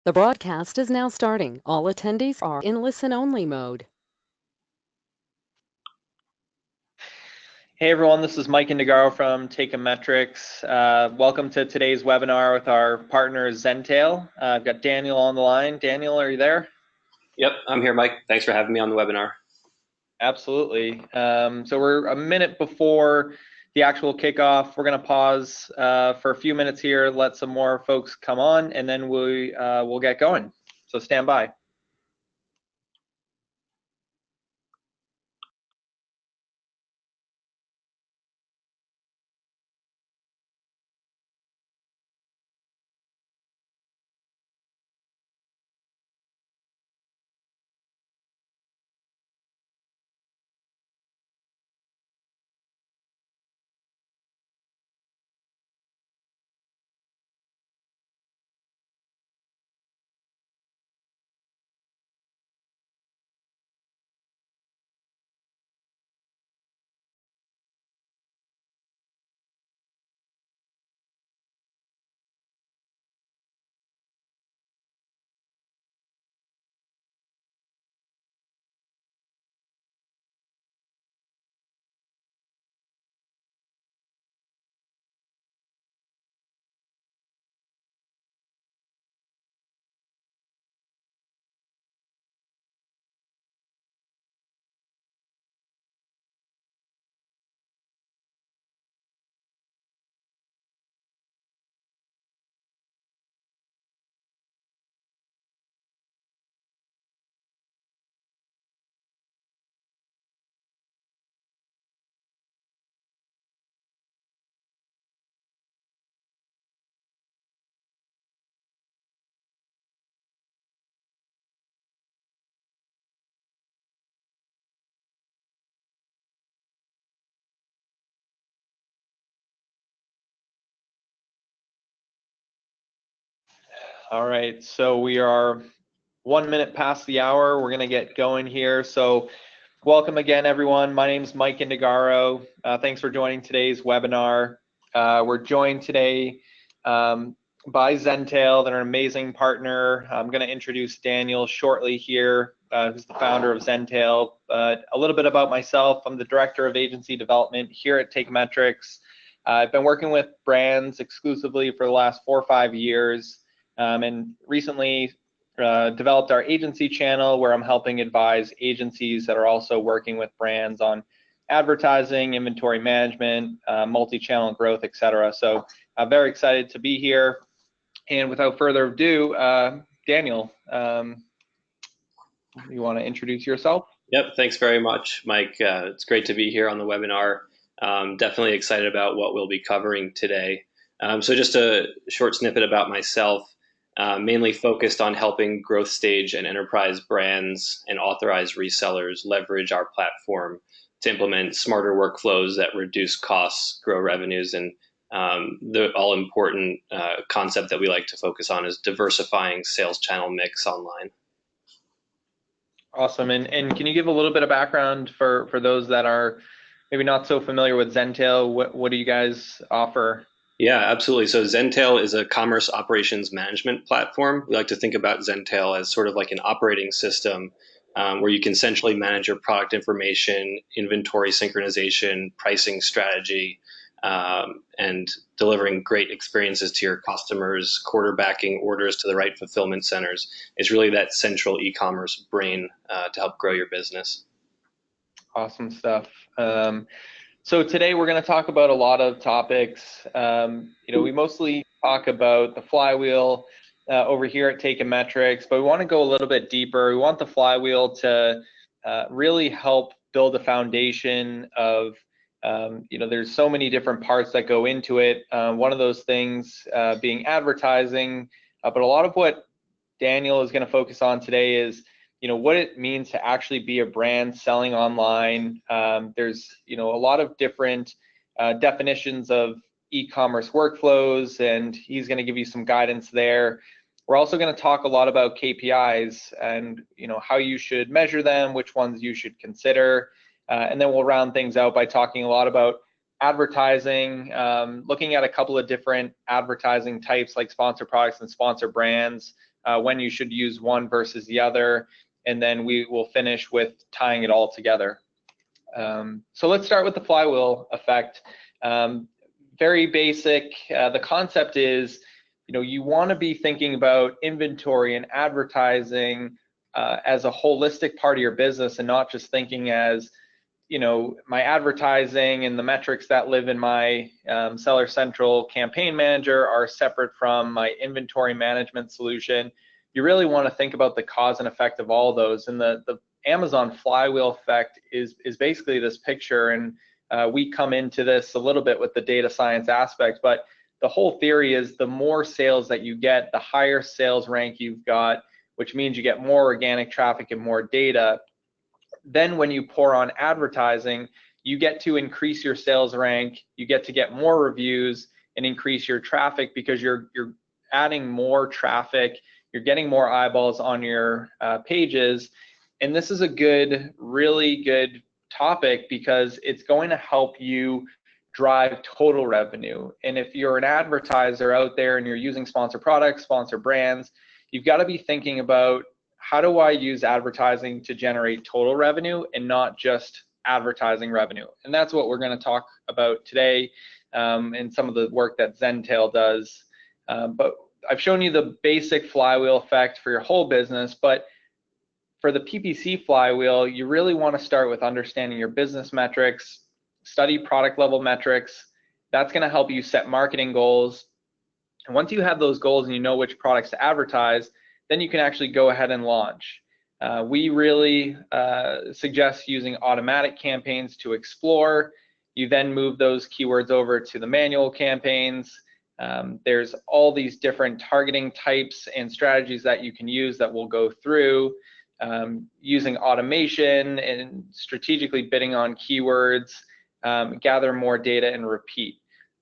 The broadcast is now starting. All attendees are in listen-only mode. Hey everyone, this is Mike Indegaro from Teikametrics. Welcome to today's webinar with our partner Zentail. I've got Daniel on the line. Daniel, are you there? Yep, I'm here, Mike. Thanks for having me on the webinar. Absolutely. So we're a minute before the actual kickoff. We're going to pause for a few minutes here, let some more folks come on, and then we'll get going. So stand by. All right, so we are 1 minute past the hour. We're going to get going here. So welcome again, everyone. My name is Mike Indegaro. Thanks for joining today's webinar. We're joined today by Zentail. They're an amazing partner. I'm going to introduce Daniel shortly here, who's the founder of Zentail. But a little bit about myself. I'm the director of agency development here at Teikametrics. I've been working with brands exclusively for the last 4 or 5 years, and recently developed our agency channel where I'm helping advise agencies that are also working with brands on advertising, inventory management, multi-channel growth, etc. So I'm very excited to be here. And without further ado, Daniel, you want to introduce yourself? Yep, thanks very much, Mike. It's great to be here on the webinar. Definitely excited about what we'll be covering today. So just a short snippet about myself. Mainly focused on helping growth stage and enterprise brands and authorized resellers leverage our platform to implement smarter workflows that reduce costs, grow revenues, and the all-important concept that we like to focus on is diversifying sales channel mix online. Awesome. And can you give a little bit of background for those that are maybe not so familiar with Zentail? What do you guys offer? Yeah, absolutely. So Zentail is a commerce operations management platform. We like to think about Zentail as sort of like an operating system where you can centrally manage your product information, inventory synchronization, pricing strategy, and delivering great experiences to your customers, quarterbacking orders to the right fulfillment centers. It's really that central e-commerce brain to help grow your business. Awesome stuff. So today we're going to talk about a lot of topics. We mostly talk about the flywheel over here at Teikametrics, but we want to go a little bit deeper. We want the flywheel to really help build a foundation of, there's so many different parts that go into it. One of those things being advertising, but a lot of what Daniel is going to focus on today is what it means to actually be a brand selling online. There's a lot of different definitions of e-commerce workflows, and he's going to give you some guidance there. We're also going to talk a lot about KPIs and how you should measure them, which ones you should consider, and then we'll round things out by talking a lot about advertising, looking at a couple of different advertising types like sponsor products and sponsor brands. when you should use one versus the other, and then we will finish with tying it all together. So let's start with the flywheel effect. Very basic. The concept is, you want to be thinking about inventory and advertising as a holistic part of your business, and not just thinking as, my advertising and the metrics that live in my Seller Central Campaign Manager are separate from my inventory management solution. You really want to think about the cause and effect of all those. And the Amazon flywheel effect is basically this picture, and we come into this a little bit with the data science aspect, but the whole theory is the more sales that you get, the higher sales rank you've got, which means you get more organic traffic and more data. Then when you pour on advertising, you get to increase your sales rank, you get to get more reviews and increase your traffic, because you're adding more traffic, you're getting more eyeballs on your pages. And this is a really good topic, because it's going to help you drive total revenue. And if you're an advertiser out there and you're using sponsor products, sponsor brands, you've got to be thinking about, how do I use advertising to generate total revenue and not just advertising revenue? And that's what we're going to talk about today, and some of the work that Zentail does. But I've shown you the basic flywheel effect for your whole business, but for the PPC flywheel, you really want to start with understanding your business metrics, study product level metrics. That's going to help you set marketing goals. And once you have those goals and you know which products to advertise, then you can actually go ahead and launch. We really suggest using automatic campaigns to explore. You then move those keywords over to the manual campaigns. There's all these different targeting types and strategies that you can use that we'll go through, using automation and strategically bidding on keywords, gather more data and repeat.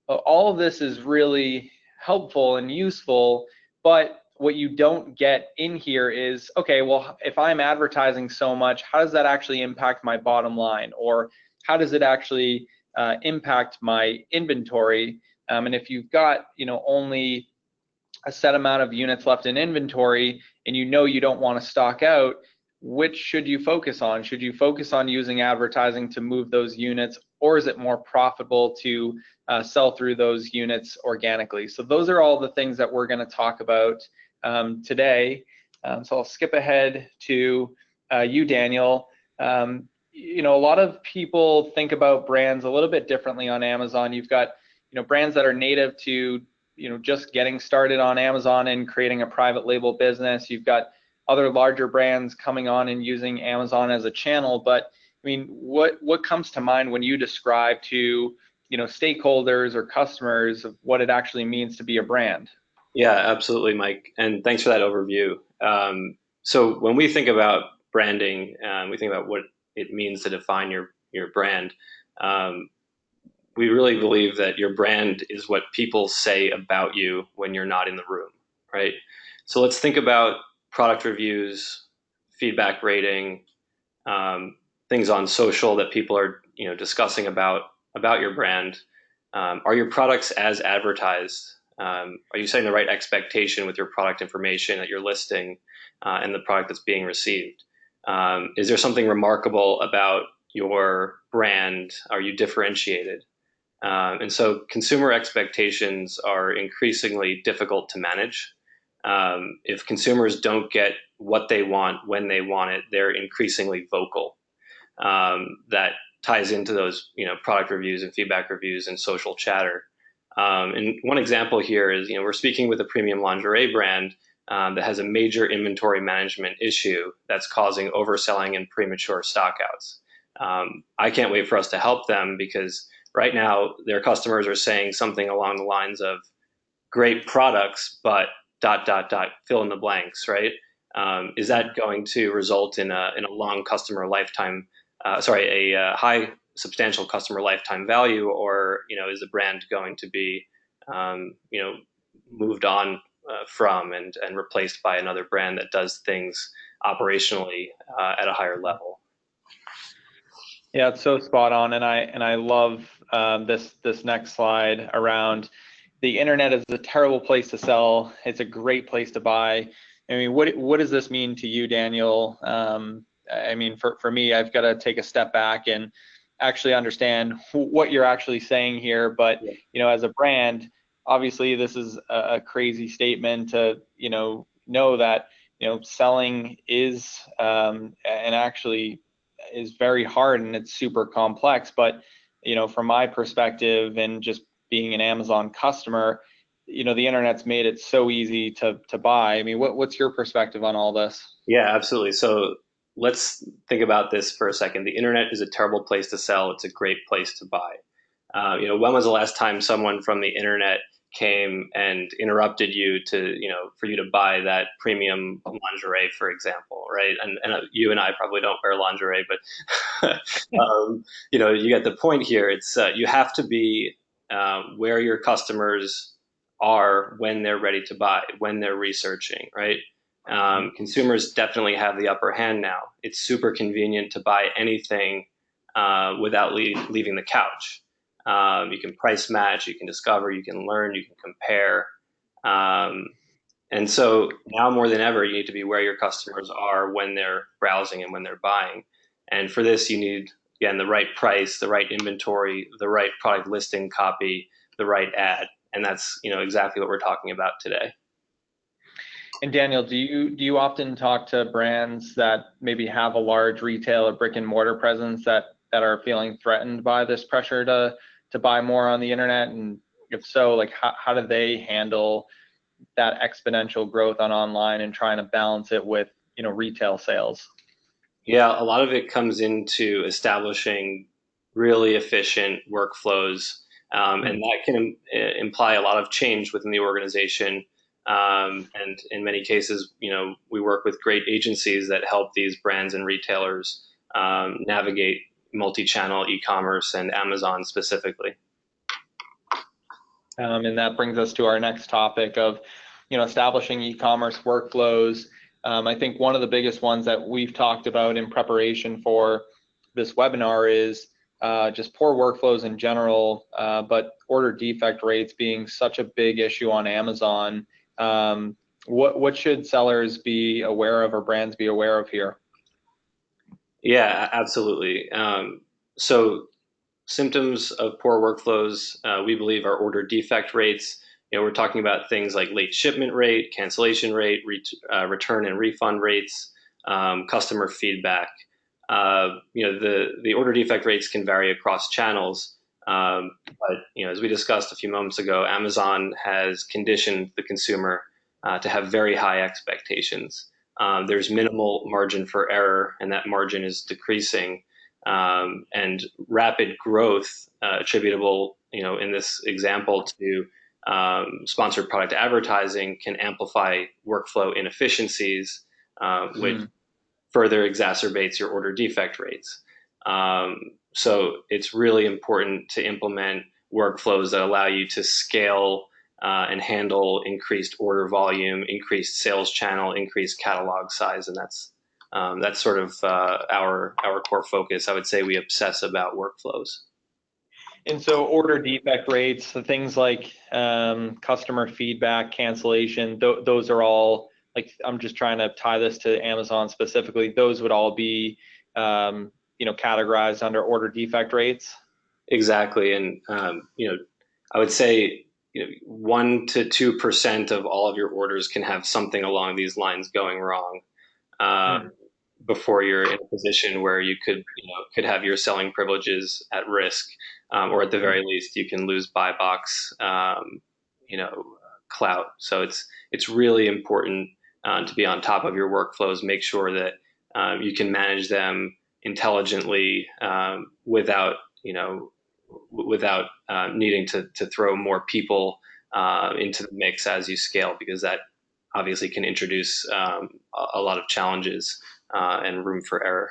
All of this is really helpful and useful, but what you don't get in here is, okay, well, if I'm advertising so much, how does that actually impact my bottom line? Or how does it actually impact my inventory? And if you've got, only a set amount of units left in inventory, and you don't want to stock out, which should you focus on? Should you focus on using advertising to move those units, or is it more profitable to sell through those units organically? So those are all the things that we're going to talk about today. So I'll skip ahead to you, Daniel. A lot of people think about brands a little bit differently on Amazon. You've got, brands that are native to, just getting started on Amazon and creating a private label business. You've got other larger brands coming on and using Amazon as a channel. But I mean, what comes to mind when you describe to, stakeholders or customers of what it actually means to be a brand? Yeah, absolutely, Mike. And thanks for that overview. So when we think about branding, we think about what it means to define your brand. We really believe that your brand is what people say about you when you're not in the room, right? So let's think about product reviews, feedback rating, things on social that people are discussing about your brand. Are your products as advertised? Are you setting the right expectation with your product information that you're listing and the product that's being received? Is there something remarkable about your brand? Are you differentiated? And so consumer expectations are increasingly difficult to manage. If consumers don't get what they want when they want it, they're increasingly vocal. That ties into those product reviews and feedback reviews and social chatter. And one example here is, we're speaking with a premium lingerie brand that has a major inventory management issue that's causing overselling and premature stockouts. I can't wait for us to help them, because right now their customers are saying something along the lines of great products, but ... fill in the blanks, right? Is that going to result in a long customer lifetime, a high substantial customer lifetime value, or is the brand going to be moved on from and replaced by another brand that does things operationally at a higher level? Yeah, it's so spot on, and I love this next slide around the internet is a terrible place to sell. It's a great place to buy. I mean, what does this mean to you, Daniel? I mean, for me, I've got to take a step back and actually understand what you're actually saying here. But you know, as a brand, obviously, this is a crazy statement to know that selling is and actually is very hard and it's super complex. But from my perspective and just being an Amazon customer, the internet's made it so easy to buy. I mean, what's your perspective on all this? Yeah, absolutely. So let's think about this for a second. The internet is a terrible place to sell. It's a great place to buy. When was the last time someone from the internet came and interrupted you for you to buy that premium lingerie, for example, right? And you and I probably don't wear lingerie, but you get the point here. It's you have to be where your customers are when they're ready to buy, when they're researching, right? Consumers definitely have the upper hand now. It's super convenient to buy anything without leaving the couch. You can price match, you can discover, you can learn, you can compare. And so now more than ever, you need to be where your customers are when they're browsing and when they're buying. And for this, you need, again, the right price, the right inventory, the right product listing copy, the right ad. And that's exactly what we're talking about today. And Daniel, do you often talk to brands that maybe have a large retail or brick and mortar presence that are feeling threatened by this pressure to buy more on the internet? And if so, like how do they handle that exponential growth on online and trying to balance it with retail sales? Yeah, a lot of it comes into establishing really efficient workflows, and that can imply a lot of change within the organization. And in many cases, we work with great agencies that help these brands and retailers navigate multi-channel e-commerce and Amazon specifically. And that brings us to our next topic of, establishing e-commerce workflows. I think one of the biggest ones that we've talked about in preparation for this webinar is just poor workflows in general, but order defect rates being such a big issue on Amazon. What should sellers be aware of or brands be aware of here? Yeah, absolutely. So symptoms of poor workflows, we believe, are order defect rates. We're talking about things like late shipment rate, cancellation rate, return and refund rates, customer feedback. The order defect rates can vary across channels, but as we discussed a few moments ago, Amazon has conditioned the consumer to have very high expectations. There's minimal margin for error, and that margin is decreasing. And rapid growth attributable, in this example, to sponsored product advertising can amplify workflow inefficiencies, which further exacerbates your order defect rates. So it's really important to implement workflows that allow you to scale and handle increased order volume, increased sales channel, increased catalog size, and that's sort of our core focus. I would say we obsess about workflows. And so order defect rates, the things like customer feedback, cancellation, those are all, like, I'm just trying to tie this to Amazon specifically, those would all be categorized under order defect rates? Exactly. And I would say 1% to 2% of all of your orders can have something along these lines going wrong. Before you're in a position where you could have your selling privileges at risk, or at the very least you can lose buy box clout. So it's really important to be on top of your workflows, make sure that you can manage them intelligently without needing to throw more people into the mix as you scale, because that obviously can introduce a lot of challenges and room for error.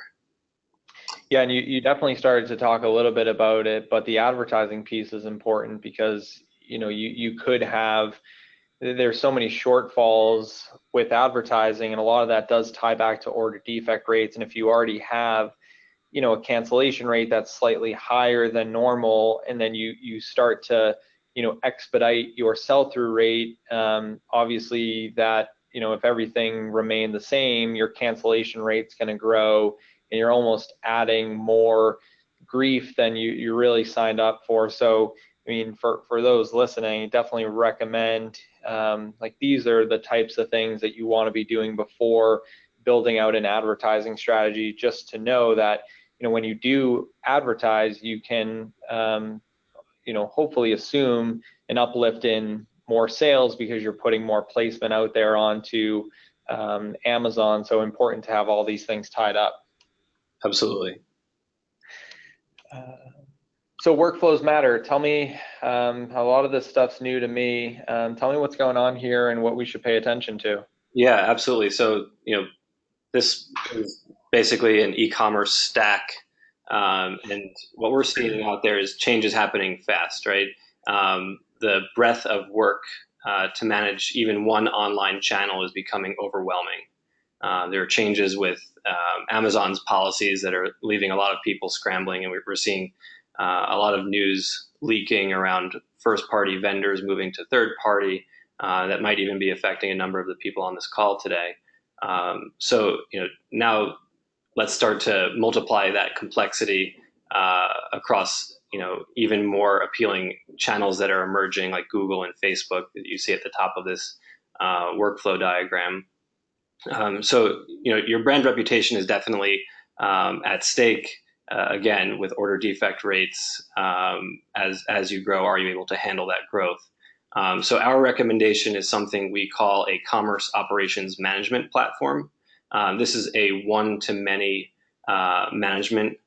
Yeah, and you definitely started to talk a little bit about it, but the advertising piece is important because you could have, there's so many shortfalls with advertising, and a lot of that does tie back to order defect rates. And if you already have a cancellation rate that's slightly higher than normal, and then you start to expedite your sell-through rate, obviously that if everything remained the same, your cancellation rate's going to grow, and you're almost adding more grief than you really signed up for. So I mean, for those listening, definitely recommend, like, these are the types of things that you want to be doing before building out an advertising strategy, just to know that, when you do advertise, you can, hopefully assume an uplift in more sales because you're putting more placement out there onto Amazon. So important to have all these things tied up. Absolutely. So workflows matter. Tell me, a lot of this stuff's new to me. Tell me what's going on here and what we should pay attention to. Yeah, absolutely. So, this is basically an e-commerce stack. And what we're seeing out there is changes happening fast, right? The breadth of work to manage even one online channel is becoming overwhelming. There are changes with Amazon's policies that are leaving a lot of people scrambling, and we're seeing a lot of news leaking around first-party vendors moving to third-party that might even be affecting a number of the people on this call today. So now let's start to multiply that complexity across even more appealing channels that are emerging, like Google and Facebook that you see at the top of this workflow diagram. So your brand reputation is definitely at stake. Again, with order defect rates, as you grow, are you able to handle that growth? So our recommendation is something we call a commerce operations management platform. This is a one-to-many management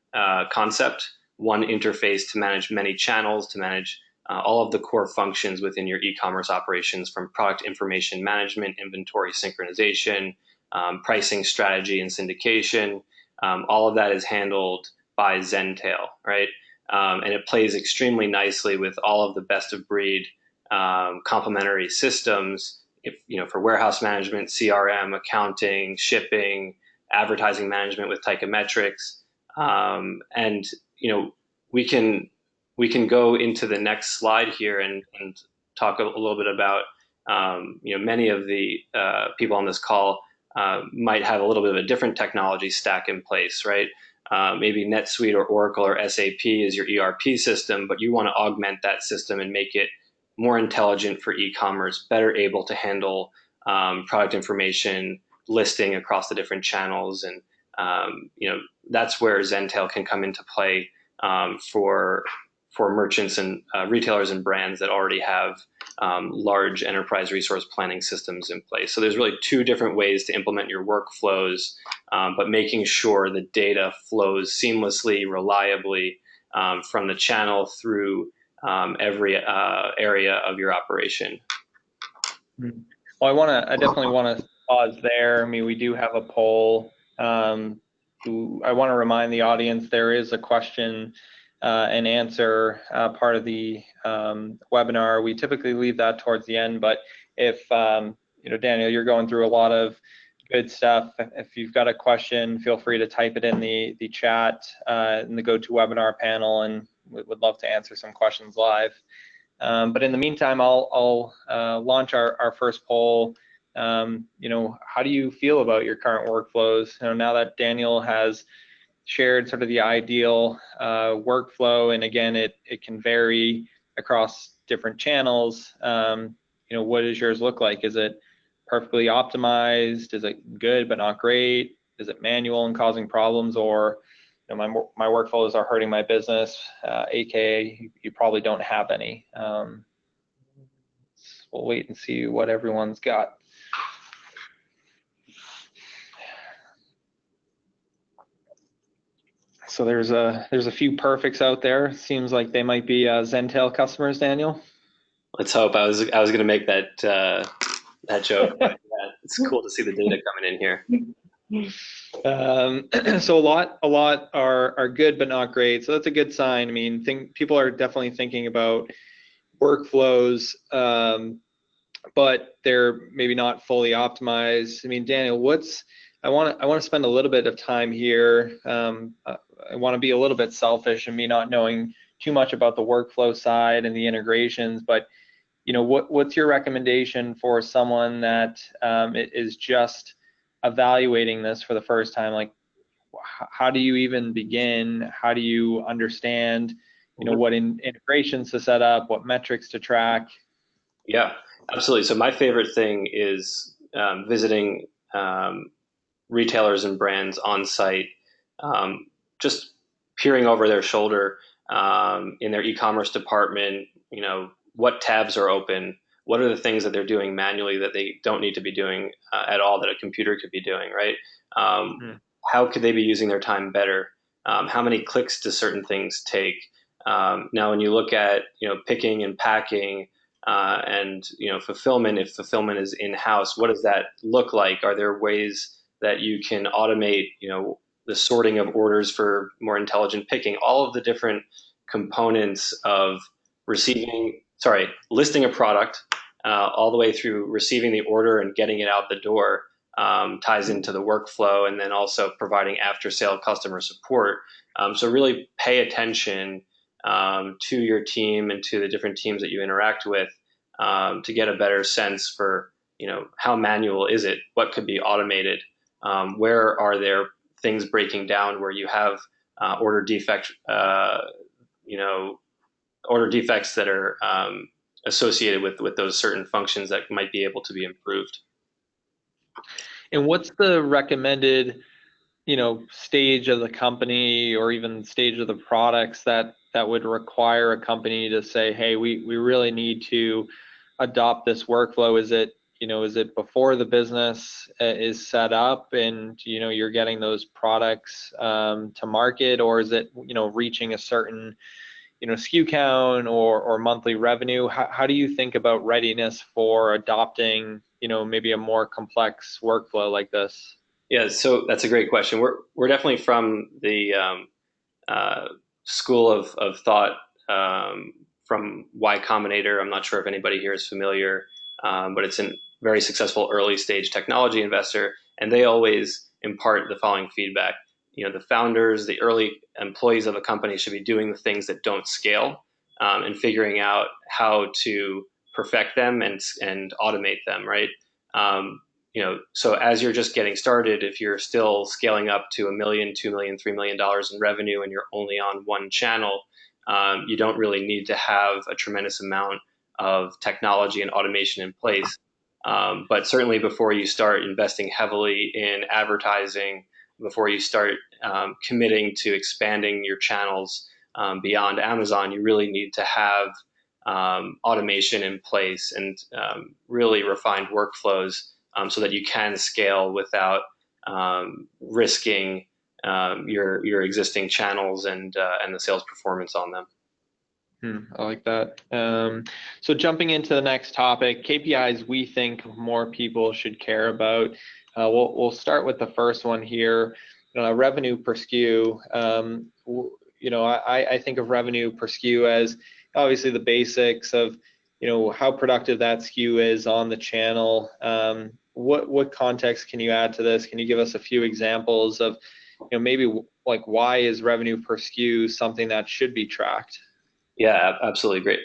concept, one interface to manage many channels, to manage all of the core functions within your e-commerce operations, from product information management, inventory synchronization, pricing strategy and syndication. All of that is handled by Zentail, right? And it plays extremely nicely with all of the best of breed complementary systems, for warehouse management, CRM, accounting, shipping, advertising management with Teikametrics. And we can go into the next slide here and talk a little bit about many of the people on this call might have a little bit of a different technology stack in place, right? Maybe NetSuite or Oracle or SAP is your ERP system, but you want to augment that system and make it more intelligent for e-commerce, better able to handle product information listing across the different channels. And that's where Zentail can come into play for merchants and retailers and brands that already have large enterprise resource planning systems in place. So there's really two different ways to implement your workflows, but making sure the data flows seamlessly, reliably from the channel through every area of your operation. Well, I definitely want to pause there. I mean, we do have a poll. I want to remind the audience there is a question and answer part of the webinar. We typically leave that towards the end, but if Daniel, you're going through a lot of good stuff. If you've got a question, feel free to type it in the chat in the GoToWebinar panel, and we would love to answer some questions live. But in the meantime, I'll launch our first poll. How do you feel about your current workflows? Now that Daniel has shared sort of the ideal workflow, and again, it can vary across different channels. What does yours look like? Is it perfectly optimized? Is it good but not great? Is it manual and causing problems? Or my workflows are hurting my business, aka you probably don't have any. We'll wait and see what everyone's got. So there's a few perfects out there. Seems like they might be Zentail customers, Daniel. Let's hope. I was going to make that joke. But, yeah, it's cool to see the data coming in here. So a lot are good but not great. So that's a good sign. I mean, people are definitely thinking about workflows, but they're maybe not fully optimized. I mean, Daniel, I want to spend a little bit of time here. I want to be a little bit selfish and me not knowing too much about the workflow side and the integrations, but what's your recommendation for someone that is just evaluating this for the first time? Like, how do you even begin? How do you understand, what integrations to set up, what metrics to track? Yeah, absolutely. So my favorite thing is visiting retailers and brands on site, just peering over their shoulder in their e-commerce department. What tabs are open, what are the things that they're doing manually that they don't need to be doing at all, that a computer could be doing, right? How could they be using their time better? How many clicks do certain things take? Now, when you look at picking and packing and fulfillment, if fulfillment is in-house, what does that look like? Are there ways that you can automate the sorting of orders for more intelligent picking? All of the different components of listing a product all the way through receiving the order and getting it out the door ties into the workflow, and then also providing after-sale customer support. So really pay attention to your team and to the different teams that you interact with to get a better sense for how manual is it, what could be automated, where are there things breaking down, where you have order defects that are associated with those certain functions that might be able to be improved. And what's the recommended, stage of the company or even stage of the products that would require a company to say, hey, we really need to adopt this workflow? Is it before the business is set up and you're getting those products to market, or is it reaching a certain SKU count or monthly revenue? How do you think about readiness for adopting maybe a more complex workflow like this? Yeah, so that's a great question. We're definitely from the school of thought from Y Combinator. I'm not sure if anybody here is familiar, but it's a very successful early stage technology investor, and they always impart the following feedback. The founders, the early employees of a company should be doing the things that don't scale and figuring out how to perfect them and automate them, right? So as you're just getting started, if you're still scaling up to $1 million, $2 million, $3 million in revenue, and you're only on one channel, you don't really need to have a tremendous amount of technology and automation in place. But certainly before you start investing heavily in advertising, before you start committing to expanding your channels beyond Amazon, you really need to have automation in place and really refined workflows so that you can scale without risking your existing channels and the sales performance on them. I like that. So jumping into the next topic, KPIs we think more people should care about. We'll start with the first one here, revenue per SKU. I think of revenue per SKU as obviously the basics of how productive that SKU is on the channel. What context can you add to this? Can you give us a few examples of maybe like why is revenue per SKU something that should be tracked? Yeah, absolutely.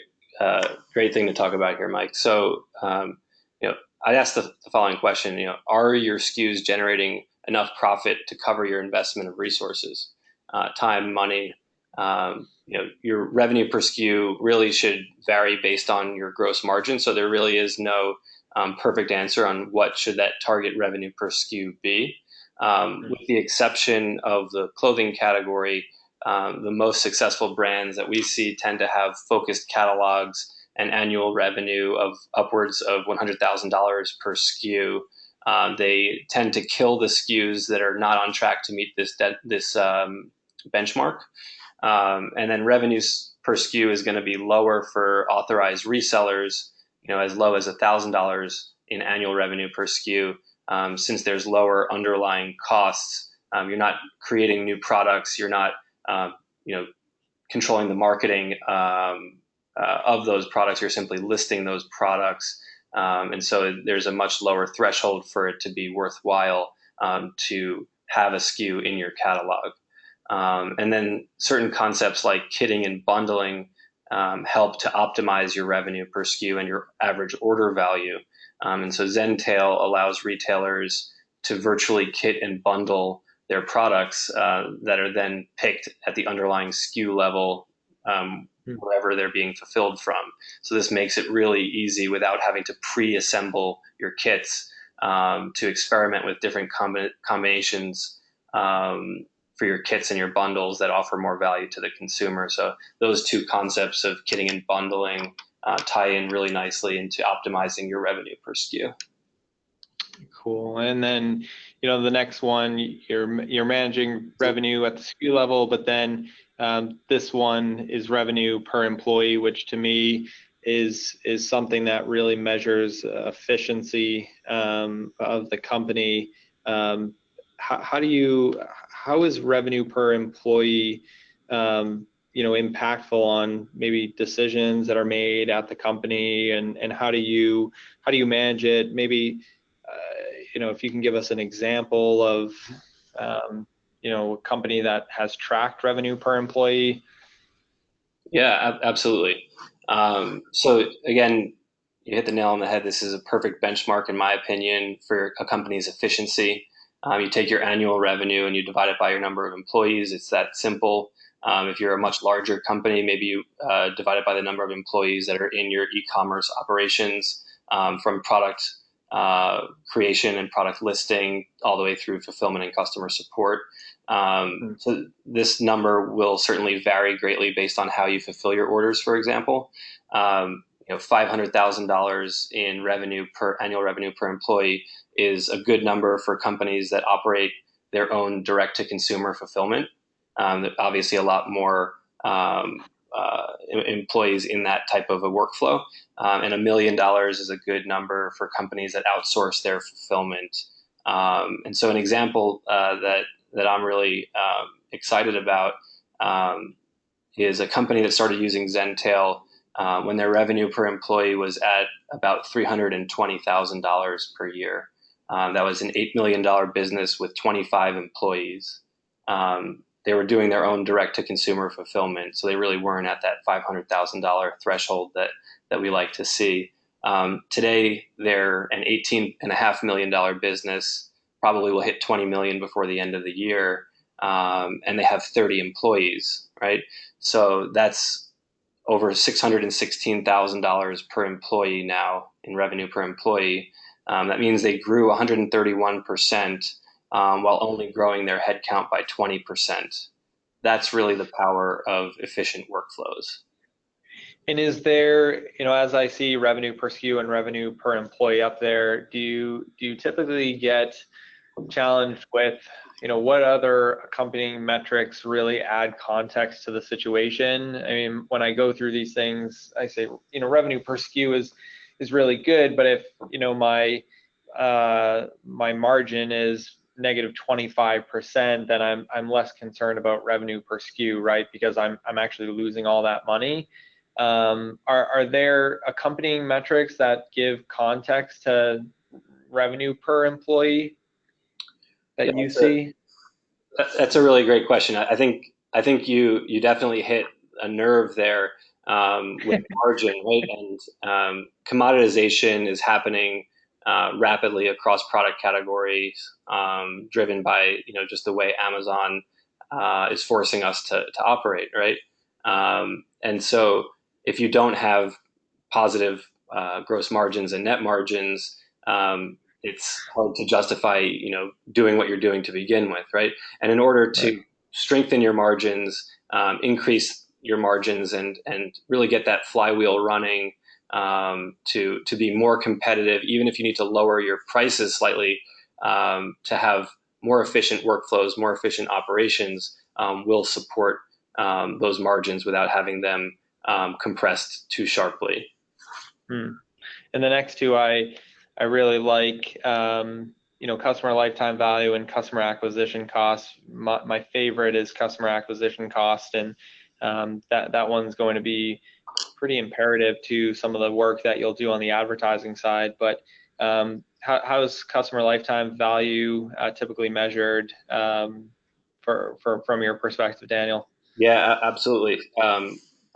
Great thing to talk about here, Mike. So, I asked the following question, are your SKUs generating enough profit to cover your investment of resources, time, money? Your revenue per SKU really should vary based on your gross margin. So there really is no perfect answer on what should that target revenue per SKU be. With the exception of the clothing category, the most successful brands that we see tend to have focused catalogs and annual revenue of upwards of $100,000 per SKU. They tend to kill the SKUs that are not on track to meet this benchmark. And then revenues per SKU is going to be lower for authorized resellers, as low as $1,000 in annual revenue per SKU, since there's lower underlying costs. You're not creating new products. You're not controlling the marketing of those products. You're simply listing those products. And so there's a much lower threshold for it to be worthwhile to have a SKU in your catalog. And then certain concepts like kitting and bundling help to optimize your revenue per SKU and your average order value. And so Zentail allows retailers to virtually kit and bundle their products that are then picked at the underlying SKU level wherever they're being fulfilled from. So this makes it really easy without having to pre-assemble your kits to experiment with different combinations for your kits and your bundles that offer more value to the consumer. So those two concepts of kitting and bundling tie in really nicely into optimizing your revenue per SKU. Cool. And then, the next one, you're managing revenue at the SKU level, but then this one is revenue per employee, which to me is something that really measures efficiency of the company. How is revenue per employee impactful on maybe decisions that are made at the company, and how do you manage it? Maybe if you can give us an example of a company that has tracked revenue per employee. Yeah, absolutely. So again, you hit the nail on the head. This is a perfect benchmark, in my opinion, for a company's efficiency. You take your annual revenue and you divide it by your number of employees. It's that simple. If you're a much larger company, maybe you divide it by the number of employees that are in your e-commerce operations, from product creation and product listing all the way through fulfillment and customer support. So this number will certainly vary greatly based on how you fulfill your orders, for example. $500,000 in annual revenue per employee is a good number for companies that operate their own direct-to-consumer fulfillment. Obviously, a lot more employees in that type of a workflow, and $1 million is a good number for companies that outsource their fulfillment. And so, an example that I'm really excited about is a company that started using Zentail when their revenue per employee was at about $320,000 per year. That was an $8 million business with 25 employees. They were doing their own direct-to-consumer fulfillment, so they really weren't at that $500,000 threshold that we like to see. Today, they're an $18.5 million business, probably will hit 20 million before the end of the year, and they have 30 employees, right? So that's over $616,000 per employee now in revenue per employee. That means they grew 131%. While only growing their headcount by 20%. That's really the power of efficient workflows. And is there, as I see revenue per SKU and revenue per employee up there, do you typically get challenged with, what other accompanying metrics really add context to the situation? I mean, when I go through these things, I say, revenue per SKU is really good, but if, my margin is negative 25%, then I'm less concerned about revenue per SKU, right? Because I'm actually losing all that money. Are there accompanying metrics that give context to revenue per employee that you see? That's a really great question. I think you definitely hit a nerve there with margin, right? And commoditization is happening rapidly across product categories, driven by just the way Amazon is forcing us to operate, right? And so if you don't have positive gross margins and net margins, it's hard to justify doing what you're doing to begin with, right? And in order to strengthen your margins, increase your margins, and really get that flywheel running, to be more competitive, even if you need to lower your prices slightly, to have more efficient workflows, more efficient operations, will support those margins without having them compressed too sharply. And the next two I really like, customer lifetime value and customer acquisition costs. My favorite is customer acquisition cost, and that one's going to be pretty imperative to some of the work that you'll do on the advertising side. But how is customer lifetime value typically measured from your perspective, Daniel? Yeah, absolutely.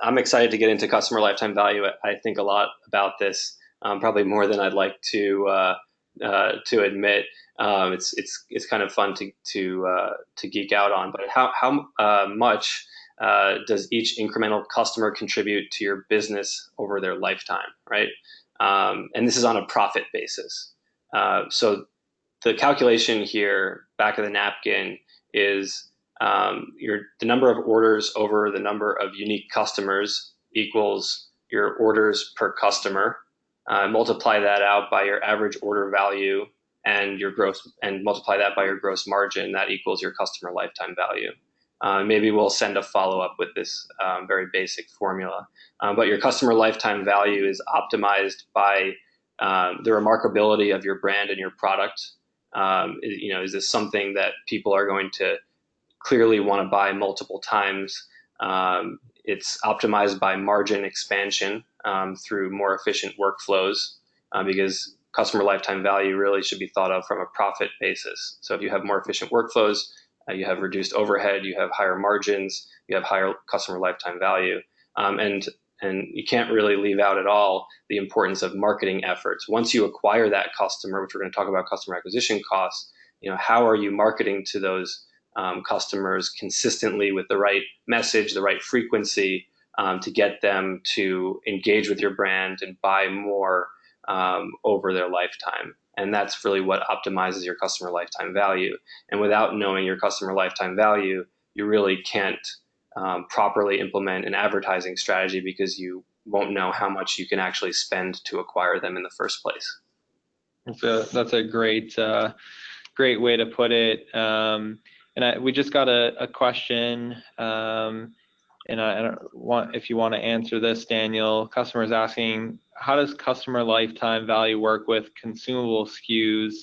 I'm excited to get into customer lifetime value. I think a lot about this, probably more than I'd like to admit. It's kind of fun to geek out on. But how much does each incremental customer contribute to your business over their lifetime, right? And this is on a profit basis. So the calculation here, back of the napkin, is the number of orders over the number of unique customers equals your orders per customer. Multiply that out by your average order value and multiply that by your gross margin. That equals your customer lifetime value. Maybe we'll send a follow-up with this very basic formula. But your customer lifetime value is optimized by the remarkability of your brand and your product. Is this something that people are going to clearly want to buy multiple times? It's optimized by margin expansion through more efficient workflows, because customer lifetime value really should be thought of from a profit basis. So if you have more efficient workflows, you have reduced overhead, you have higher margins, you have higher customer lifetime value. And you can't really leave out at all the importance of marketing efforts. Once you acquire that customer, which we're going to talk about customer acquisition costs, how are you marketing to those customers consistently with the right message, the right frequency, to get them to engage with your brand and buy more over their lifetime. And that's really what optimizes your customer lifetime value. And without knowing your customer lifetime value, you really can't properly implement an advertising strategy, because you won't know how much you can actually spend to acquire them in the first place. That's a great way to put it. We just got a question, and I don't want, if you want to answer this, Daniel. Customer's asking, how does customer lifetime value work with consumable SKUs?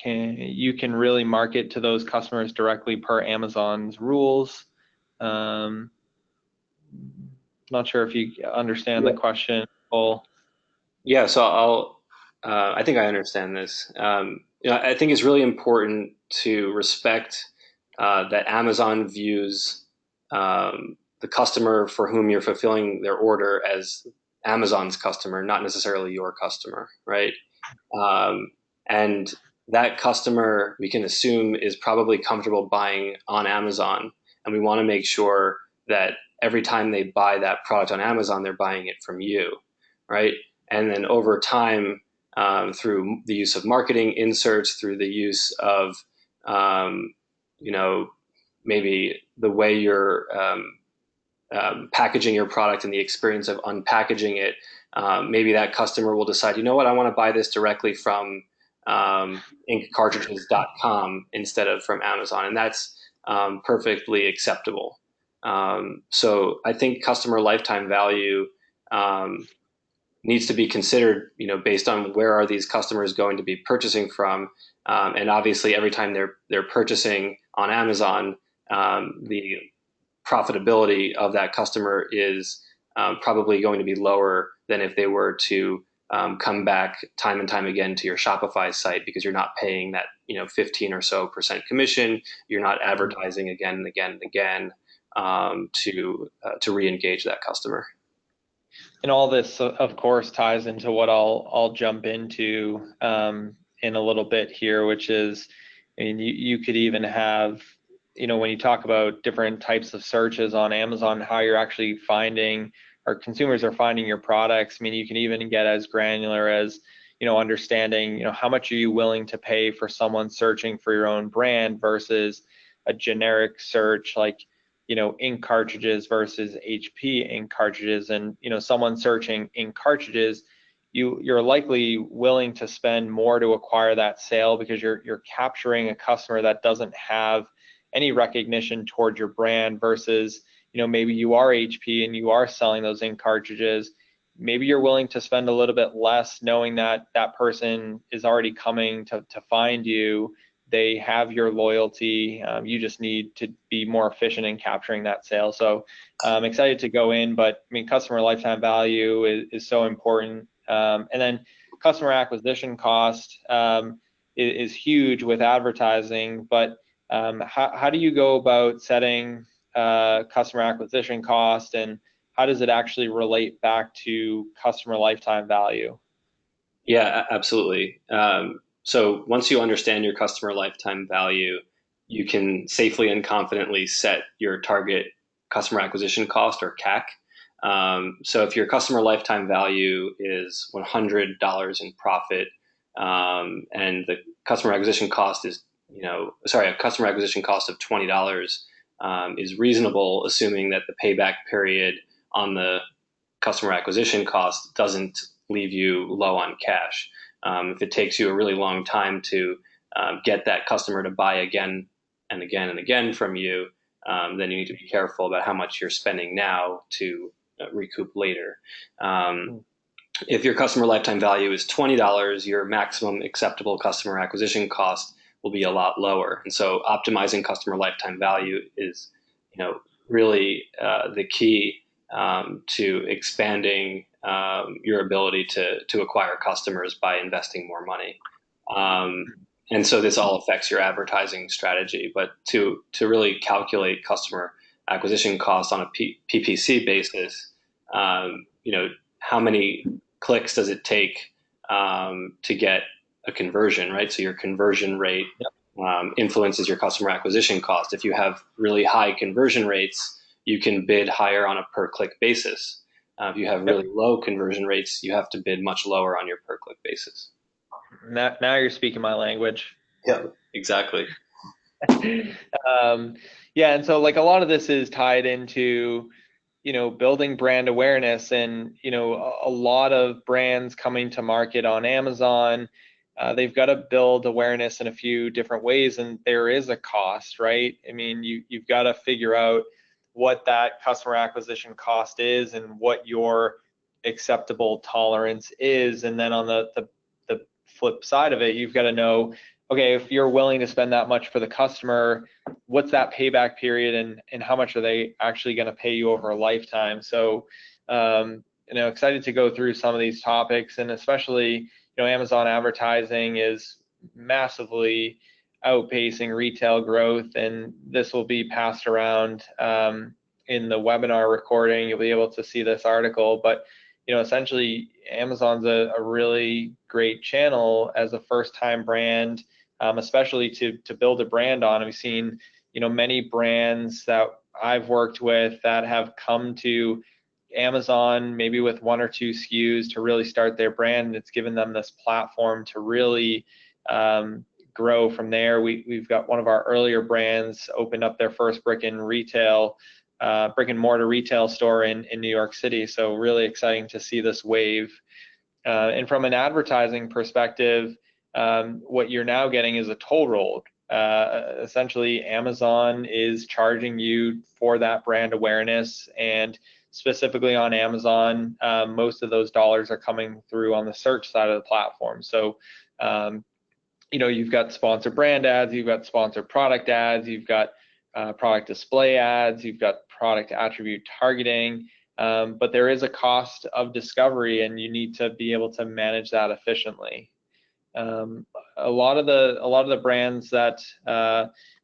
You can really market to those customers directly per Amazon's rules. Not sure if you understand the question, Cole. Yeah, so I think I understand this. I think it's really important to respect that Amazon views the customer for whom you're fulfilling their order as Amazon's customer, not necessarily your customer, right? And that customer, we can assume, is probably comfortable buying on Amazon, and we want to make sure that every time they buy that product on Amazon, they're buying it from you, right? And then over time, through the use of marketing inserts, through the use of, maybe the way you're packaging your product and the experience of unpackaging it, maybe that customer will decide, I want to buy this directly from inkcartridges.com instead of from Amazon, and that's perfectly acceptable. So I think customer lifetime value needs to be considered, based on where are these customers going to be purchasing from, and obviously every time they're purchasing on Amazon, the profitability of that customer is probably going to be lower than if they were to come back time and time again to your Shopify site, because you're not paying that 15% or so commission. You're not advertising again and again and again to re-engage that customer. And all this, of course, ties into what I'll jump into in a little bit here, which is, you could even have, when you talk about different types of searches on Amazon, how you're actually finding, or consumers are finding your products. You can even get as granular as, understanding, how much are you willing to pay for someone searching for your own brand versus a generic search like, ink cartridges versus HP ink cartridges. And, someone searching ink cartridges, you're likely willing to spend more to acquire that sale, because you're capturing a customer that doesn't have any recognition toward your brand, versus, maybe you are HP and you are selling those ink cartridges. Maybe you're willing to spend a little bit less, knowing that that person is already coming to find you. They have your loyalty. You just need to be more efficient in capturing that sale. So I'm excited to go in, but customer lifetime value is so important. And then customer acquisition cost is huge with advertising, but how do you go about setting customer acquisition cost, and how does it actually relate back to customer lifetime value? Yeah, absolutely. So once you understand your customer lifetime value, you can safely and confidently set your target customer acquisition cost, or CAC. So if your customer lifetime value is $100 in profit, and the customer acquisition cost is, a customer acquisition cost of $20 is reasonable, assuming that the payback period on the customer acquisition cost doesn't leave you low on cash. If it takes you a really long time to get that customer to buy again and again and again from you, then you need to be careful about how much you're spending now to recoup later. If your customer lifetime value is $20, your maximum acceptable customer acquisition cost will be a lot lower. And so optimizing customer lifetime value is, really the key to expanding your ability to acquire customers by investing more money. And so this all affects your advertising strategy. But to really calculate customer acquisition costs on a PPC basis, how many clicks does it take to get a conversion, right? So your conversion rate influences your customer acquisition cost. If you have really high conversion rates, you can bid higher on a per click basis. If you have really low conversion rates, you have to bid much lower on your per click basis. Now you're speaking my language. Yeah, exactly. Yeah, and so like a lot of this is tied into, building brand awareness, and, a lot of brands coming to market on Amazon, they've got to build awareness in a few different ways, and there is a cost, right? I mean, you've got to figure out what that customer acquisition cost is and what your acceptable tolerance is. And then on the flip side of it, you've got to know, okay, if you're willing to spend that much for the customer, what's that payback period, and how much are they actually going to pay you over a lifetime? So, excited to go through some of these topics, and especially, Amazon advertising is massively outpacing retail growth, and this will be passed around in the webinar recording. You'll be able to see this article, but essentially Amazon's a really great channel as a first-time brand, especially to build a brand on. We've seen many brands that I've worked with that have come to Amazon maybe with 1 or 2 SKUs to really start their brand, and it's given them this platform to really grow from there. We've got one of our earlier brands opened up their first brick and mortar retail store in New York City. So really exciting to see this wave. And from an advertising perspective, what you're now getting is a toll roll. Essentially, Amazon is charging you for that brand awareness, and specifically on Amazon, most of those dollars are coming through on the search side of the platform. So, you've got sponsored brand ads, you've got sponsored product ads, you've got product display ads, you've got product attribute targeting, but there is a cost of discovery, and you need to be able to manage that efficiently. A lot of the brands that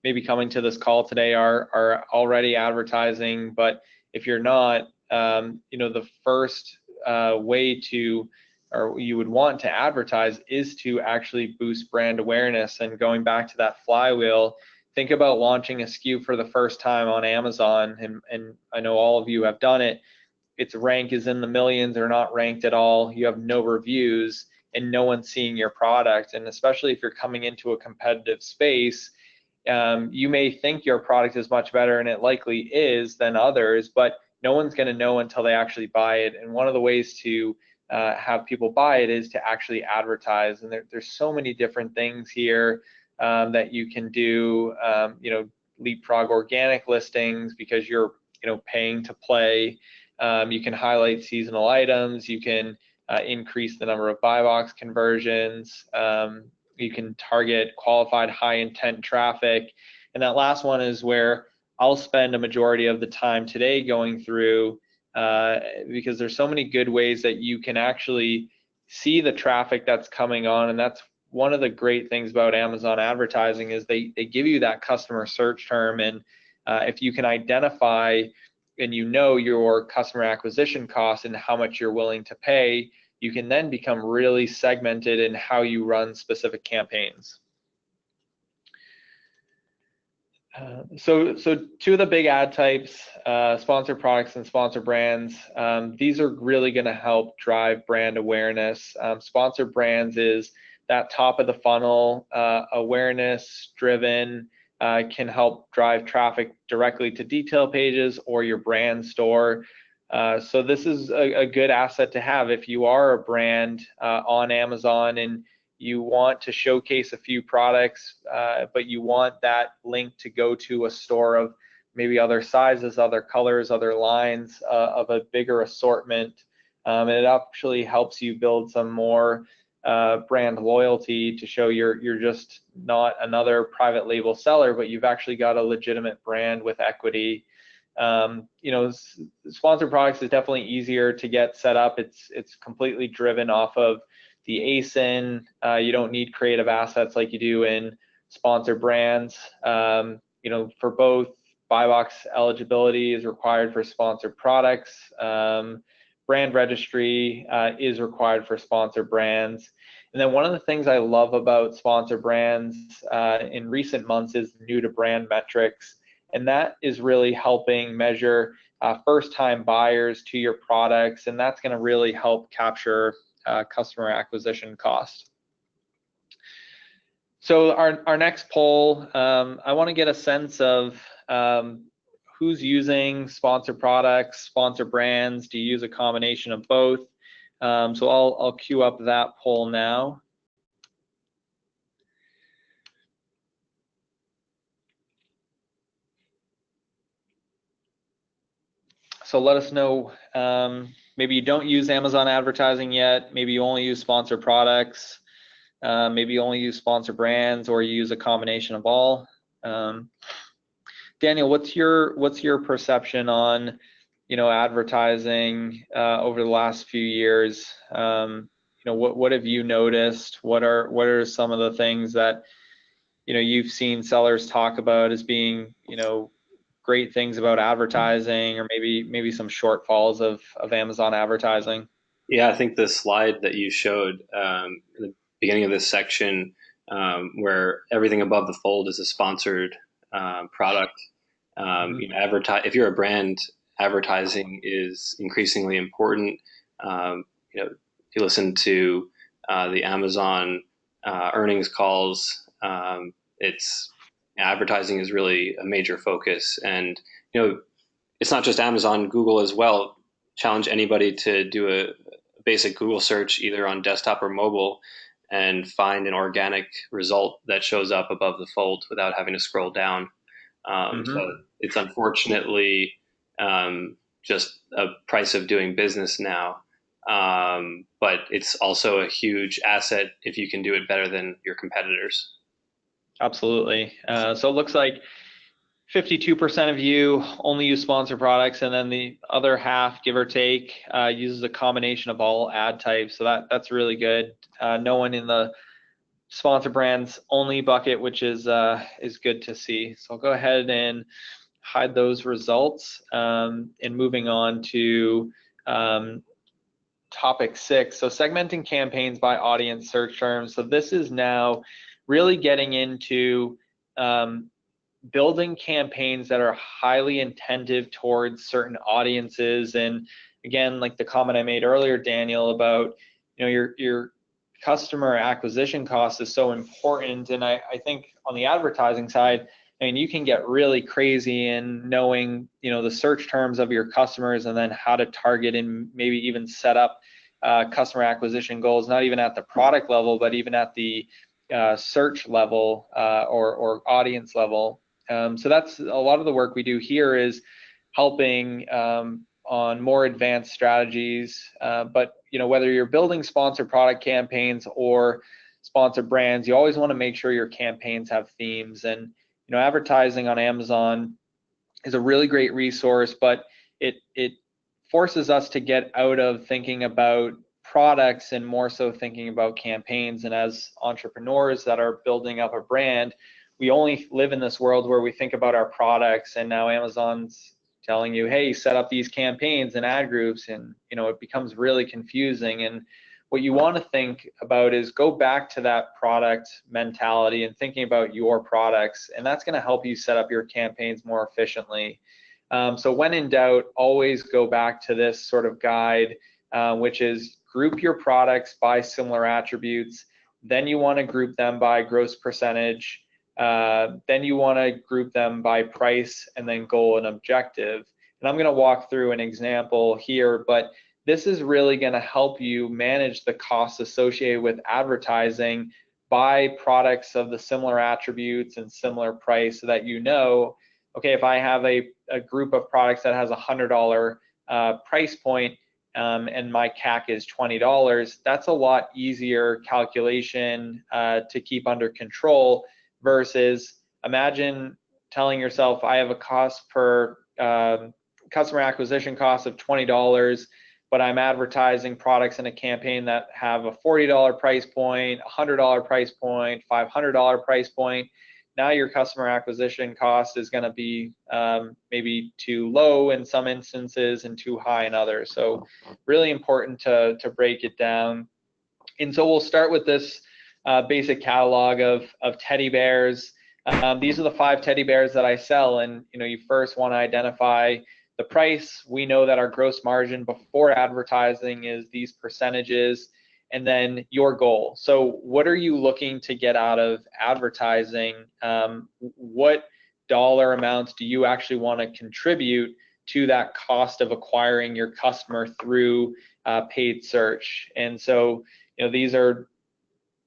may be coming to this call today are already advertising, but if you're not, the first way to, or you would want to advertise, is to actually boost brand awareness. And going back to that flywheel, think about launching a SKU for the first time on Amazon, and I know all of you have done it. Its rank is in the millions or not ranked at all. You have no reviews, and no one's seeing your product. And especially if you're coming into a competitive space, you may think your product is much better, and it likely is, than others, but no one's going to know until they actually buy it. And one of the ways to have people buy it is to actually advertise. And there's so many different things here that you can do. Leapfrog organic listings because you're paying to play. You can highlight seasonal items. You can increase the number of buy box conversions. You can target qualified high intent traffic. And that last one is where I'll spend a majority of the time today going through, because there's so many good ways that you can actually see the traffic that's coming on. And that's one of the great things about Amazon advertising, is they give you that customer search term, and if you can identify and you know your customer acquisition costs and how much you're willing to pay, you can then become really segmented in how you run specific campaigns. So two of the big ad types, sponsored products and sponsored brands, these are really going to help drive brand awareness. Sponsored brands is that top of the funnel, awareness driven, can help drive traffic directly to detail pages or your brand store. So this is a good asset to have if you are a brand on Amazon and you want to showcase a few products, but you want that link to go to a store of maybe other sizes, other colors, other lines of a bigger assortment. And it actually helps you build some more brand loyalty to show you're just not another private label seller, but you've actually got a legitimate brand with equity. Sponsored products is definitely easier to get set up. It's completely driven off of the ASIN. You don't need creative assets like you do in sponsored brands. For both, buy box eligibility is required for sponsored products. Brand registry is required for sponsored brands. And then one of the things I love about sponsored brands in recent months is new to brand metrics. And that is really helping measure first-time buyers to your products, and that's going to really help capture customer acquisition cost. So our next poll, I want to get a sense of who's using sponsored products, sponsored brands. Do you use a combination of both? So I'll queue up that poll now. So let us know, maybe you don't use Amazon advertising yet, maybe you only use sponsored products, maybe you only use sponsored brands, or you use a combination of all. Daniel, what's your perception on advertising over the last few years? What have you noticed? What are some of the things that you've seen sellers talk about as being great things about advertising, or maybe some shortfalls of Amazon advertising? Yeah, I think the slide that you showed in the beginning of this section, where everything above the fold is a sponsored product. If you're a brand, advertising is increasingly important. If you listen to the Amazon earnings calls, advertising is really a major focus. And it's not just Amazon, Google as well. Challenge anybody to do a basic Google search either on desktop or mobile and find an organic result that shows up above the fold without having to scroll down. So it's unfortunately just a price of doing business now, but it's also a huge asset if you can do it better than your competitors. Absolutely. So it looks like 52% of you only use sponsored products, and then the other half, give or take, uses a combination of all ad types. So that's really good. No one in the sponsored brands only bucket, which is good to see. So I'll go ahead and hide those results, and moving on to topic 6. So segmenting campaigns by audience search terms. So this is now really getting into building campaigns that are highly intentive towards certain audiences. And again, like the comment I made earlier, Daniel, about your customer acquisition cost is so important. And I think on the advertising side, you can get really crazy in knowing the search terms of your customers, and then how to target and maybe even set up customer acquisition goals, not even at the product level, but even at the search level or audience level. So that's a lot of the work we do here, is helping on more advanced strategies. But whether you're building sponsored product campaigns or sponsored brands, you always want to make sure your campaigns have themes. And advertising on Amazon is a really great resource, but it forces us to get out of thinking about products and more so thinking about campaigns. And as entrepreneurs that are building up a brand, we only live in this world where we think about our products, and now Amazon's telling you, hey, set up these campaigns and ad groups, and it becomes really confusing. And what you want to think about is go back to that product mentality and thinking about your products, and that's going to help you set up your campaigns more efficiently. So when in doubt, always go back to this sort of guide, which is group your products by similar attributes. Then you want to group them by gross percentage. Then you want to group them by price, and then goal and objective. And I'm going to walk through an example here, but this is really going to help you manage the costs associated with advertising by products of the similar attributes and similar price, so that okay, if I have a group of products that has a $100 price point, and my CAC is $20, that's a lot easier calculation to keep under control, versus imagine telling yourself, I have a cost per customer acquisition cost of $20, but I'm advertising products in a campaign that have a $40 price point, $100 price point, $500 price point. Now your customer acquisition cost is going to be maybe too low in some instances and too high in others. So really important to break it down. And so we'll start with this basic catalog of teddy bears. These are the 5 teddy bears that I sell, and you first want to identify the price. We know that our gross margin before advertising is these percentages, and then your goal. So what are you looking to get out of advertising? What dollar amounts do you actually want to contribute to that cost of acquiring your customer through paid search? And so these are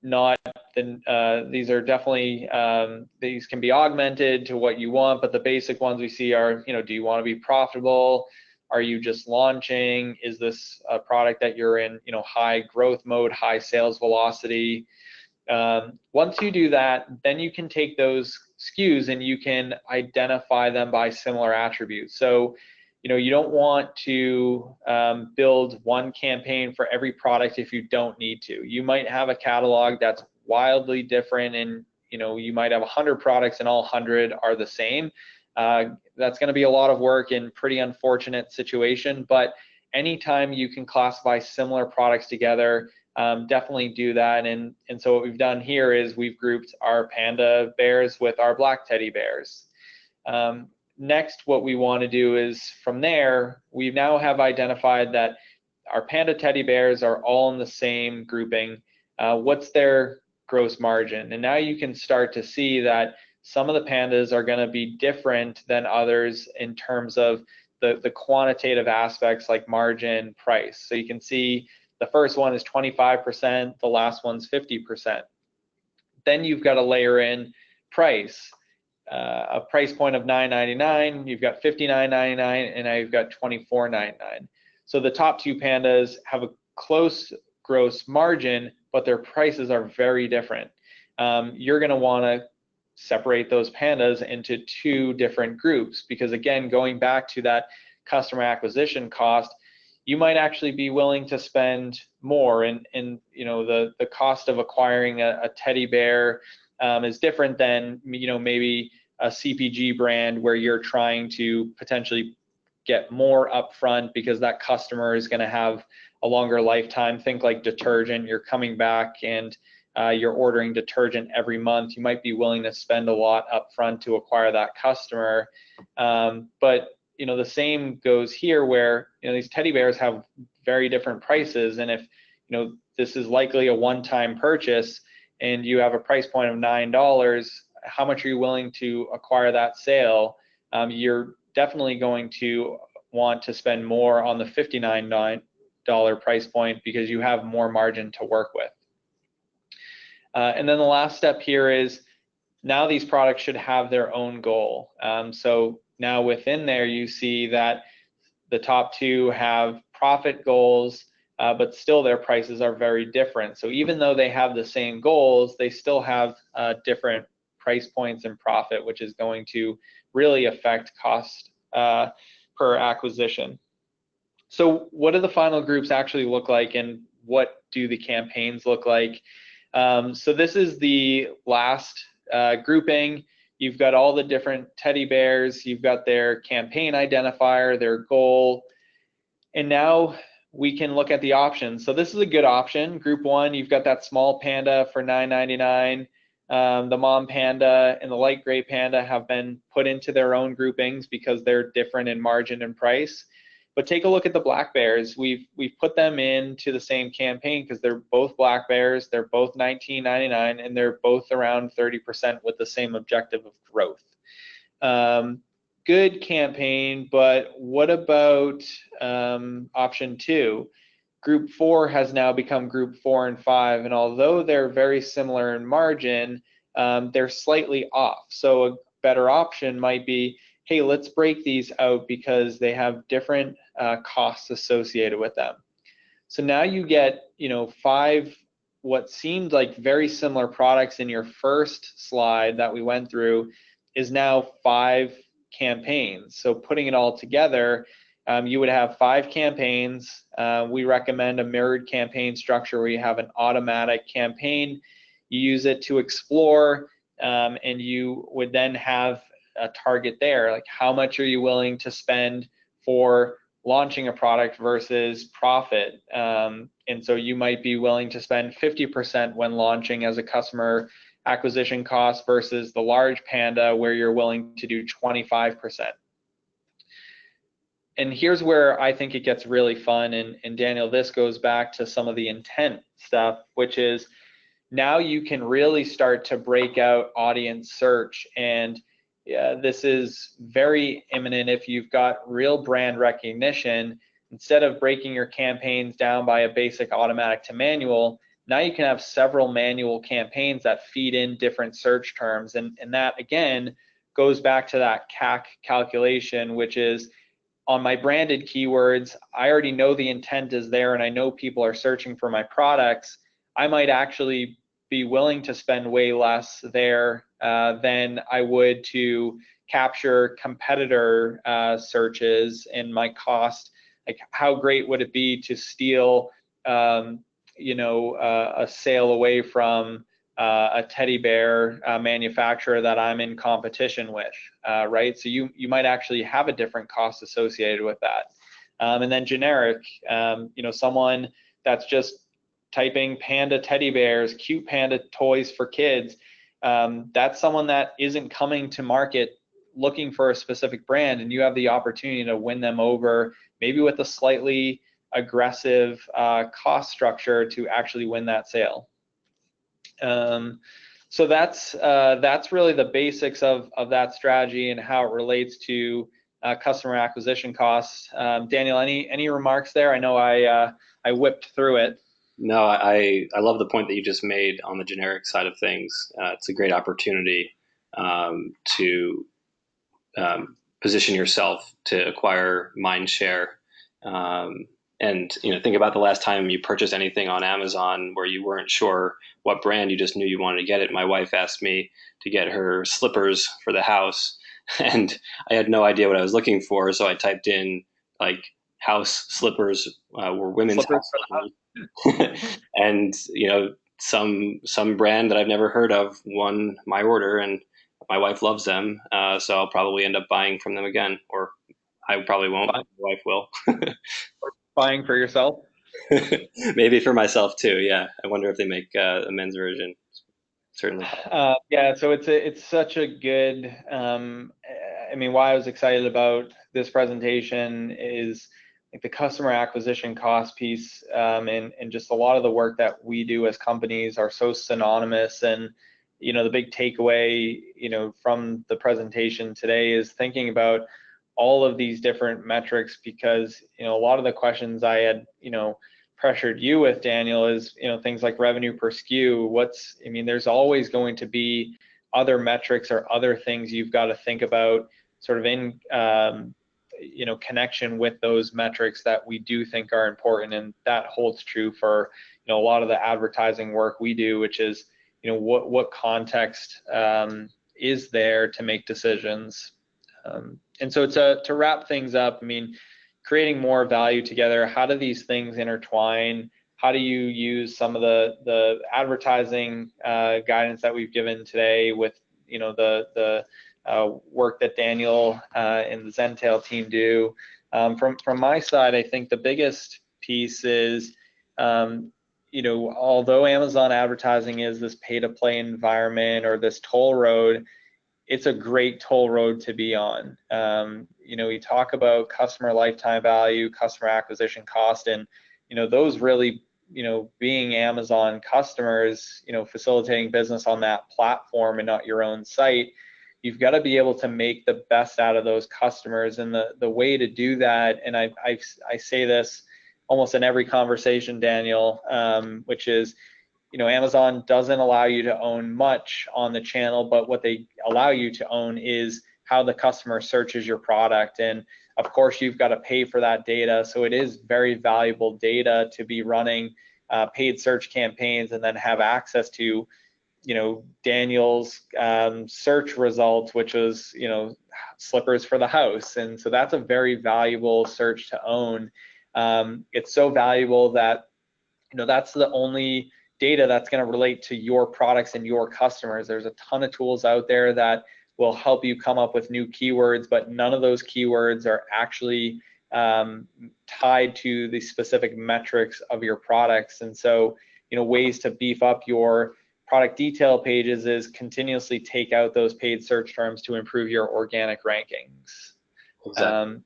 not these are definitely these can be augmented to what you want, but the basic ones we see are, do you want to be profitable? Are you just launching? Is this a product that you're in high growth mode, high sales velocity? Once you do that, then you can take those SKUs and you can identify them by similar attributes. So you don't want to build one campaign for every product if you don't need to. You might have a catalog that's wildly different, and you might have 100 products and all 100 are the same. That's going to be a lot of work and pretty unfortunate situation, but anytime you can classify similar products together, definitely do that. And so what we've done here is we've grouped our panda bears with our black teddy bears. Next, what we want to do is, from there, we now have identified that our panda teddy bears are all in the same grouping. What's their gross margin? And now you can start to see that some of the pandas are going to be different than others in terms of the quantitative aspects like margin, price. So you can see the first one is 25%, the last one's 50%. Then you've got to layer in price. A price point of $9.99, you've got $59.99, and now you've got $24.99. So the top 2 pandas have a close gross margin, but their prices are very different. You're going to want to separate those pandas into 2 different groups, because again, going back to that customer acquisition cost, you might actually be willing to spend more, and the cost of acquiring a teddy bear is different than maybe a CPG brand where you're trying to potentially get more upfront because that customer is going to have a longer lifetime. Think like detergent. You're coming back and you're ordering detergent every month. You might be willing to spend a lot upfront to acquire that customer. But the same goes here, where these teddy bears have very different prices, and if this is likely a one-time purchase and you have a price point of $9, how much are you willing to acquire that sale? You're definitely going to want to spend more on the $59 price point because you have more margin to work with. And then the last step here is, now these products should have their own goal. So now within there, you see that the top 2 have profit goals, but still their prices are very different. So even though they have the same goals, they still have different price points and profit, which is going to really affect cost per acquisition. So what do the final groups actually look like, and what do the campaigns look like? So this is the last grouping, you've got all the different teddy bears, you've got their campaign identifier, their goal, and now we can look at the options. So this is a good option. Group 1, you've got that small panda for $9.99. The mom panda and the light gray panda have been put into their own groupings because they're different in margin and price. But take a look at the black bears. We've put them into the same campaign because they're both black bears, they're both $19.99, and they're both around 30% with the same objective of growth. Good campaign, but what about option 2? Group 4 has now become group 4 and 5, and although they're very similar in margin, they're slightly off. So a better option might be, hey, let's break these out because they have different costs associated with them. So now you get, 5 what seemed like very similar products in your first slide that we went through is now 5 campaigns. So putting it all together, you would have 5 campaigns. We recommend a mirrored campaign structure where you have an automatic campaign. You use it to explore, and you would then have a target there, like how much are you willing to spend for launching a product versus profit. And so you might be willing to spend 50% when launching as a customer acquisition cost versus the large panda where you're willing to do 25%. And here's where I think it gets really fun, and Daniel, this goes back to some of the intent stuff, which is now you can really start to break out audience search. And this is very imminent if you've got real brand recognition. Instead of breaking your campaigns down by a basic automatic to manual, now you can have several manual campaigns that feed in different search terms. And that, again, goes back to that CAC calculation, which is on my branded keywords, I already know the intent is there and I know people are searching for my products. I might actually be willing to spend way less there than I would to capture competitor searches and my cost. Like, how great would it be to steal a sale away from a teddy bear manufacturer that I'm in competition with, right? So you might actually have a different cost associated with that. And then generic, someone that's just typing panda teddy bears, cute panda toys for kids, that's someone that isn't coming to market looking for a specific brand, and you have the opportunity to win them over, maybe with a slightly aggressive cost structure to actually win that sale. So that's really the basics of that strategy and how it relates to customer acquisition costs. Daniel, any remarks there? I know I whipped through it. No, I love the point that you just made on the generic side of things. It's a great opportunity to position yourself to acquire mind share. And think about the last time you purchased anything on Amazon where you weren't sure what brand, you just knew you wanted to get it. My wife asked me to get her slippers for the house, and I had no idea what I was looking for, so I typed in like house slippers were women's house slippers. And some brand that I've never heard of won my order, and my wife loves them, so I'll probably end up buying from them again, or I probably won't. My wife will. Buying for yourself? Maybe for myself too. Yeah, I wonder if they make a men's version. Certainly. Yeah, so it's such a good. Why I was excited about this presentation is like the customer acquisition cost piece, and just a lot of the work that we do as companies are so synonymous. And the big takeaway from the presentation today is thinking about all of these different metrics, because a lot of the questions I had pressured you with, Daniel, is things like revenue per SKU. There's always going to be other metrics or other things you've got to think about sort of in connection with those metrics that we do think are important, and that holds true for a lot of the advertising work we do, which is what context is there to make decisions. And so to wrap things up, creating more value together, how do these things intertwine? how do you use some of the advertising guidance that we've given today with the work that Daniel and the Zentail team do. From my side, I think the biggest piece is, although Amazon advertising is this pay-to-play environment or this toll road, it's a great toll road to be on. We talk about customer lifetime value, customer acquisition cost, and those really, being Amazon customers, facilitating business on that platform and not your own site, you've got to be able to make the best out of those customers. And the way to do that, and I say this almost in every conversation, Daniel, which is, Amazon doesn't allow you to own much on the channel, but what they allow you to own is how the customer searches your product. And of course, you've got to pay for that data. So it is very valuable data to be running paid search campaigns and then have access to, Daniel's search results, which was, slippers for the house. And so that's a very valuable search to own. It's so valuable that, that's the only data that's going to relate to your products and your customers. There's a ton of tools out there that will help you come up with new keywords, but none of those keywords are actually tied to the specific metrics of your products. And so, ways to beef up your product detail pages is continuously take out those paid search terms to improve your organic rankings. Exactly.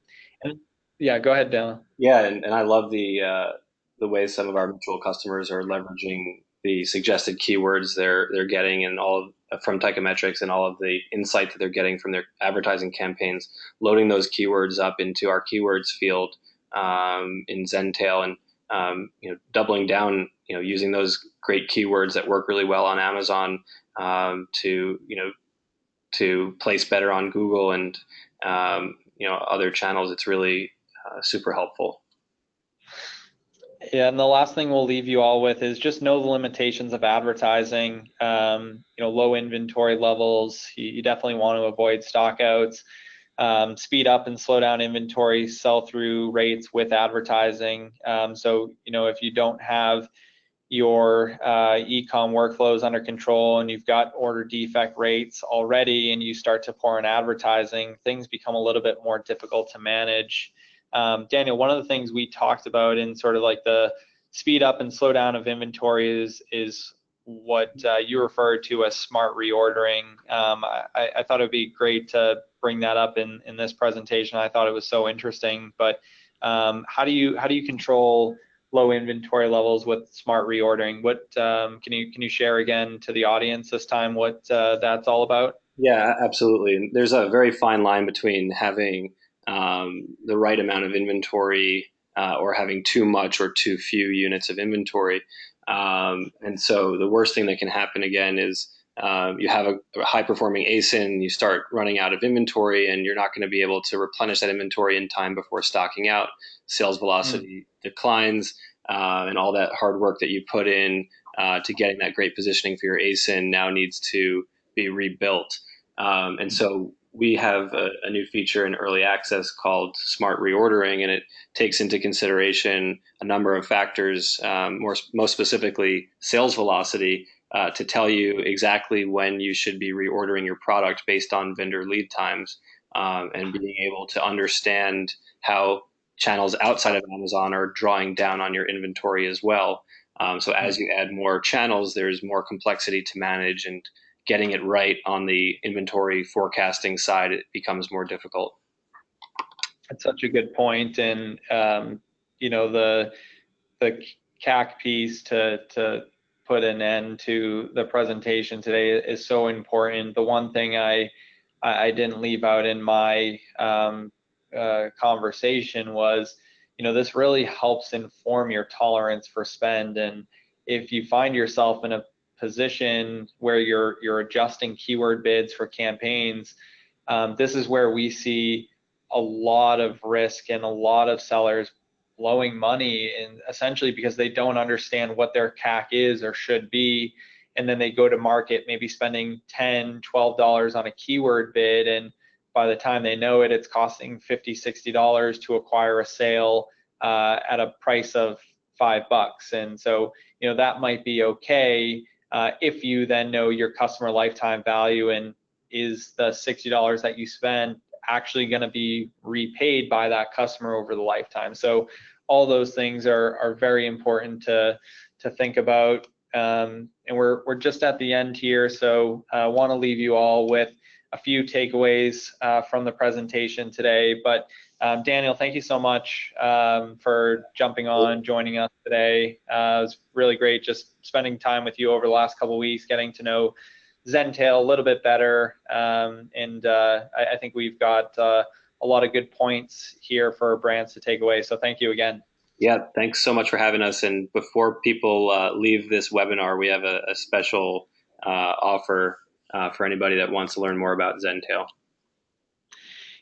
Yeah, go ahead, Dylan. Yeah, and I love the way some of our mutual customers are leveraging the suggested keywords they're getting and all from Teikametrics and all of the insight that they're getting from their advertising campaigns, loading those keywords up into our keywords field in Zentail, and doubling down, using those great keywords that work really well on Amazon to place better on Google and other channels. It's really super helpful. Yeah, and the last thing we'll leave you all with is just know the limitations of advertising. Low inventory levels. You definitely want to avoid stockouts. Speed up and slow down inventory sell-through rates with advertising. So if you don't have your e-com workflows under control and you've got order defect rates already and you start to pour in advertising, things become a little bit more difficult to manage. Daniel, one of the things we talked about in sort of like the speed up and slow down of inventory is what you referred to as smart reordering. I thought it'd be great to bring that up in this presentation. I thought it was so interesting. But how do you control low inventory levels with smart reordering? What can you share again to the audience this time what that's all about? Yeah, absolutely. There's a very fine line between having the right amount of inventory or having too much or too few units of inventory. And so the worst thing that can happen again is you have a high performing ASIN, you start running out of inventory and you're not going to be able to replenish that inventory in time before stocking out. Sales velocity declines and all that hard work that you put in to getting that great positioning for your ASIN now needs to be rebuilt. And so we have a new feature in early access called Smart Reordering, and it takes into consideration a number of factors, most specifically sales velocity, to tell you exactly when you should be reordering your product based on vendor lead times, and being able to understand how channels outside of Amazon are drawing down on your inventory as well. So as you add more channels, there's more complexity to manage, and getting it right on the inventory forecasting side, it becomes more difficult. That's such a good point. And the CAC piece to put an end to the presentation today is so important. The one thing I didn't leave out in my conversation was, this really helps inform your tolerance for spend. And if you find yourself in a position where you're adjusting keyword bids for campaigns, this is where we see a lot of risk and a lot of sellers blowing money, and essentially because they don't understand what their CAC is or should be, and then they go to market maybe spending $10, $12 on a keyword bid, and by the time they know it, it's costing $50, $60 to acquire a sale at a price of $5. And so, that might be okay if you then know your customer lifetime value, and is the $60 that you spend actually going to be repaid by that customer over the lifetime. So all those things are very important to think about. And we're just at the end here, so I want to leave you all with a few takeaways from the presentation today. But Daniel, thank you so much for jumping on, joining us today. It was really great just spending time with you over the last couple of weeks, getting to know Zentail a little bit better. And I think we've got a lot of good points here for brands to take away. So thank you again. Yeah, thanks so much for having us. And before people leave this webinar, we have a special offer for anybody that wants to learn more about Zentail.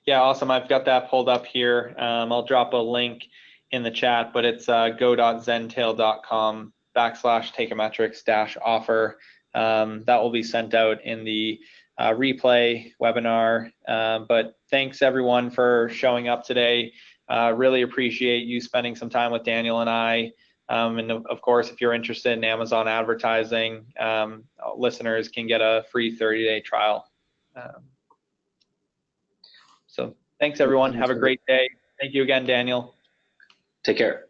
Yeah, awesome. I've got that pulled up here. I'll drop a link in the chat, but it's go.zentail.com/Teikametrics-offer. That will be sent out in the replay webinar. But thanks everyone for showing up today. Really appreciate you spending some time with Daniel and I. And of course, if you're interested in Amazon advertising, listeners can get a free 30-day trial. So thanks everyone. Have a great day. Thank you again, Daniel. Take care.